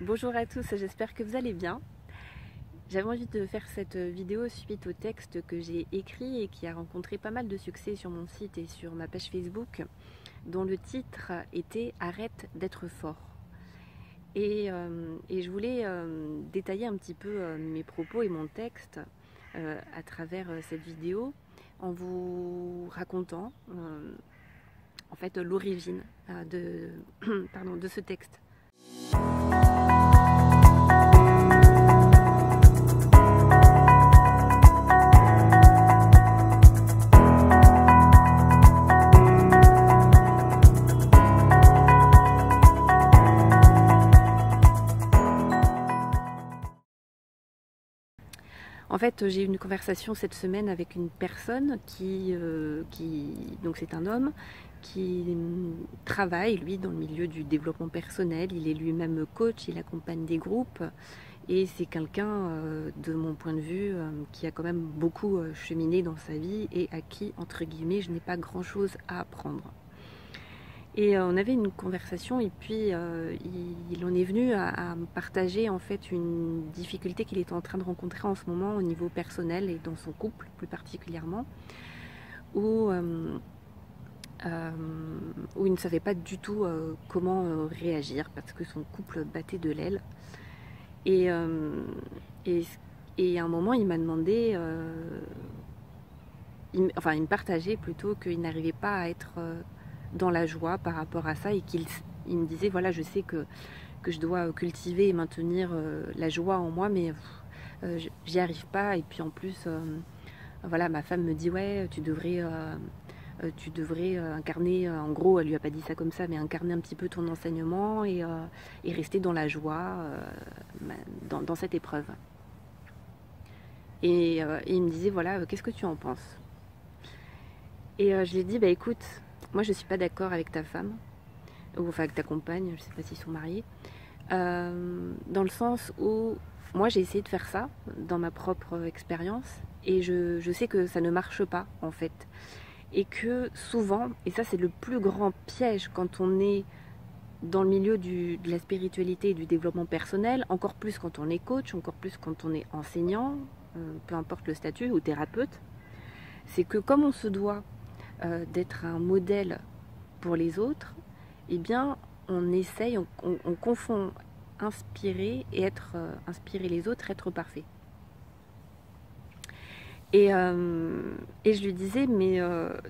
Bonjour à tous, j'espère que vous allez bien. J'avais envie de faire cette vidéo suite au texte que j'ai écrit et qui a rencontré pas mal de succès sur mon site et sur ma page Facebook, dont le titre était « Arrête d'être fort ». Et je voulais détailler un petit peu mes propos et mon texte à travers cette vidéo en vous racontant en fait l'origine de ce texte. En fait, j'ai eu une conversation cette semaine avec une personne donc c'est un homme qui travaille, lui, dans le milieu du développement personnel. Il est lui-même coach, il accompagne des groupes et c'est quelqu'un, de mon point de vue, qui a quand même beaucoup cheminé dans sa vie et à qui, entre guillemets, je n'ai pas grand-chose à apprendre. Et on avait une conversation et puis il en est venu à me partager en fait une difficulté qu'il est en train de rencontrer en ce moment au niveau personnel et dans son couple plus particulièrement, où il ne savait pas du tout comment réagir parce que son couple battait de l'aile. Et à un moment il m'a demandé, il me partageait plutôt qu'il n'arrivait pas à être dans la joie par rapport à ça et qu'il me disait voilà, je sais que je dois cultiver et maintenir la joie en moi, mais j'y arrive pas. Et puis en plus voilà, ma femme me dit ouais, tu devrais incarner, en gros elle lui a pas dit ça comme ça, mais incarner un petit peu ton enseignement et rester dans la joie dans cette épreuve. Et il me disait voilà, qu'est-ce que tu en penses? Et je lui ai dit bah écoute, moi je suis pas d'accord avec ta femme, ou enfin avec ta compagne, je sais pas s'ils sont mariés, dans le sens où moi j'ai essayé de faire ça dans ma propre expérience et je sais que ça ne marche pas en fait. Et que souvent, et ça c'est le plus grand piège quand on est dans le milieu de la spiritualité et du développement personnel, encore plus quand on est coach, encore plus quand on est enseignant, peu importe le statut, ou thérapeute, c'est que comme on se doit d'être un modèle pour les autres, eh bien on essaye, on confond inspirer et inspirer les autres, être parfait. Et je lui disais mais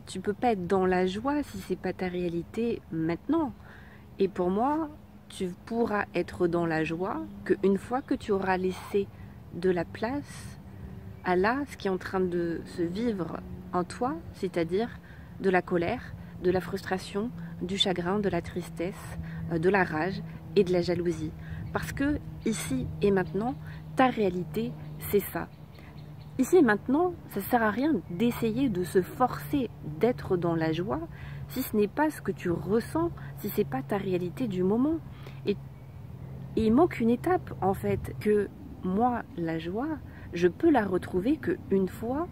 tu peux pas être dans la joie si c'est pas ta réalité maintenant. Et pour moi, tu pourras être dans la joie qu'une fois que tu auras laissé de la place à là ce qui est en train de se vivre en toi, c'est-à-dire de la colère, de la frustration, du chagrin, de la tristesse, de la rage et de la jalousie. Parce que ici et maintenant, ta réalité, c'est ça. Ici et maintenant, ça ne sert à rien d'essayer de se forcer d'être dans la joie si ce n'est pas ce que tu ressens, si ce n'est pas ta réalité du moment. Et il manque une étape en fait, que moi, la joie, je peux la retrouver qu'une fois,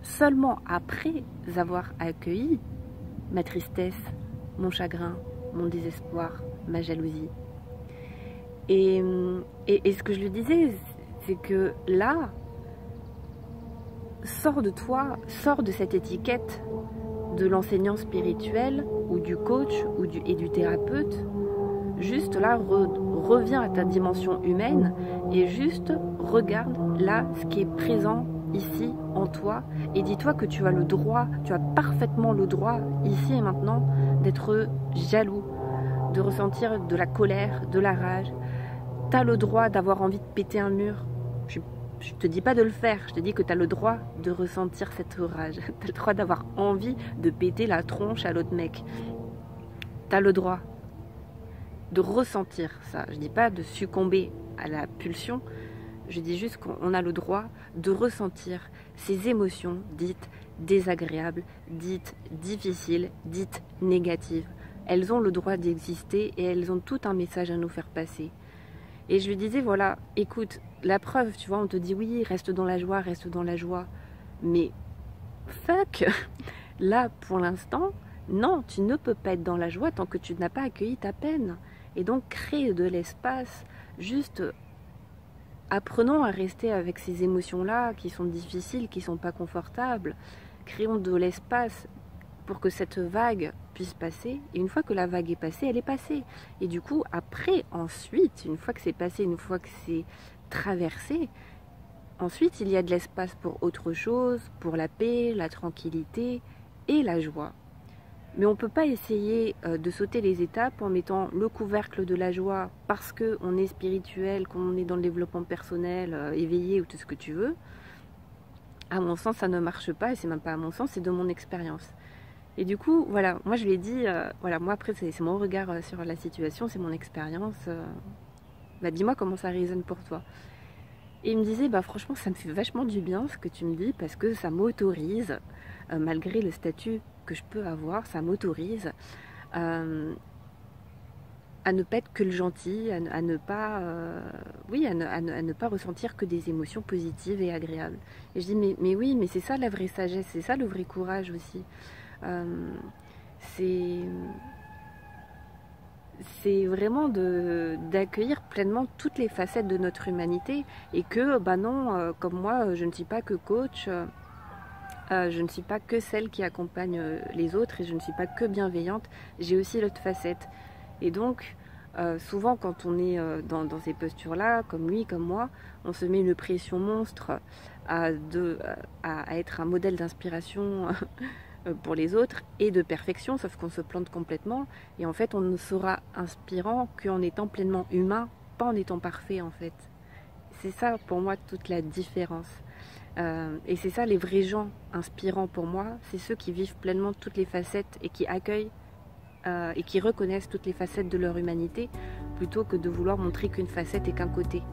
seulement après avoir accueilli ma tristesse, mon chagrin, mon désespoir, ma jalousie. Et ce que je lui disais, c'est que là, sors de toi, sors de cette étiquette de l'enseignant spirituel ou du coach et du thérapeute. Juste là, reviens à ta dimension humaine et juste regarde là ce qui est présent ici en toi et dis-toi que tu as le droit, tu as parfaitement le droit ici et maintenant d'être jaloux, de ressentir de la colère, de la rage. Tu as le droit d'avoir envie de péter un mur. Je te dis pas de le faire, je te dis que tu as le droit de ressentir cette rage. Tu as le droit d'avoir envie de péter la tronche à l'autre mec. Tu as le droit de ressentir ça. Je dis pas de succomber à la pulsion, je dis juste qu'on a le droit de ressentir ces émotions dites désagréables, dites difficiles, dites négatives. Elles ont le droit d'exister et elles ont tout un message à nous faire passer. Et je lui disais, voilà, écoute, la preuve, tu vois, on te dit oui, reste dans la joie, reste dans la joie. Mais fuck, là, pour l'instant, non, tu ne peux pas être dans la joie tant que tu n'as pas accueilli ta peine. Et donc, crée de l'espace Juste apprenons à rester avec ces émotions-là qui sont difficiles, qui ne sont pas confortables. Créons de l'espace pour que cette vague puisse passer. Et une fois que la vague est passée, elle est passée. Et du coup, après, ensuite, une fois que c'est passé, une fois que c'est traversé, ensuite, il y a de l'espace pour autre chose, pour la paix, la tranquillité et la joie. Mais on ne peut pas essayer de sauter les étapes en mettant le couvercle de la joie parce qu'on est spirituel, qu'on est dans le développement personnel, éveillé ou tout ce que tu veux. À mon sens, ça ne marche pas, et c'est même pas à mon sens, c'est de mon expérience. Et du coup, voilà, moi je lui ai dit, voilà, moi après c'est mon regard sur la situation, c'est mon expérience. Bah, dis-moi comment ça résonne pour toi. Et il me disait, bah franchement, ça me fait vachement du bien ce que tu me dis parce que ça m'autorise, malgré le statut que je peux avoir, ça m'autorise à ne pas être que le gentil, à ne pas, oui, à ne pas ressentir que des émotions positives et agréables. Et je dis, mais oui, mais c'est ça la vraie sagesse, c'est ça le vrai courage aussi. C'est vraiment d'accueillir pleinement toutes les facettes de notre humanité et que, bah non, comme moi, je ne suis pas que coach, je ne suis pas que celle qui accompagne les autres et je ne suis pas que bienveillante, j'ai aussi l'autre facette. Et donc, souvent quand on est dans ces postures-là, comme lui, comme moi, on se met une pression monstre à être un modèle d'inspiration pour les autres et de perfection, sauf qu'on se plante complètement. Et en fait, on ne sera inspirant qu'en étant pleinement humain, pas en étant parfait en fait. C'est ça pour moi toute la différence. Et c'est ça les vrais gens inspirants pour moi, c'est ceux qui vivent pleinement toutes les facettes et qui accueillent et qui reconnaissent toutes les facettes de leur humanité plutôt que de vouloir montrer qu'une facette et qu'un côté.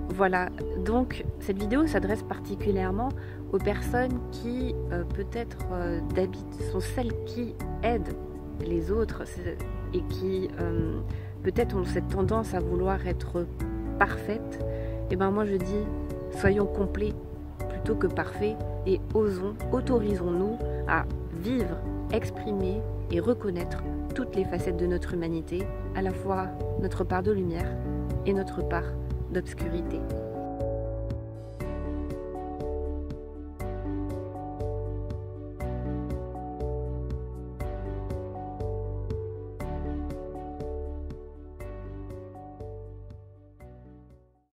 Voilà, donc cette vidéo s'adresse particulièrement aux personnes qui peut-être sont celles qui aident les autres et qui peut-être ont cette tendance à vouloir être parfaites. Et ben moi je dis, soyons complets plutôt que parfaits et autorisons-nous à vivre, exprimer et reconnaître toutes les facettes de notre humanité, à la fois notre part de lumière et notre part d'obscurité.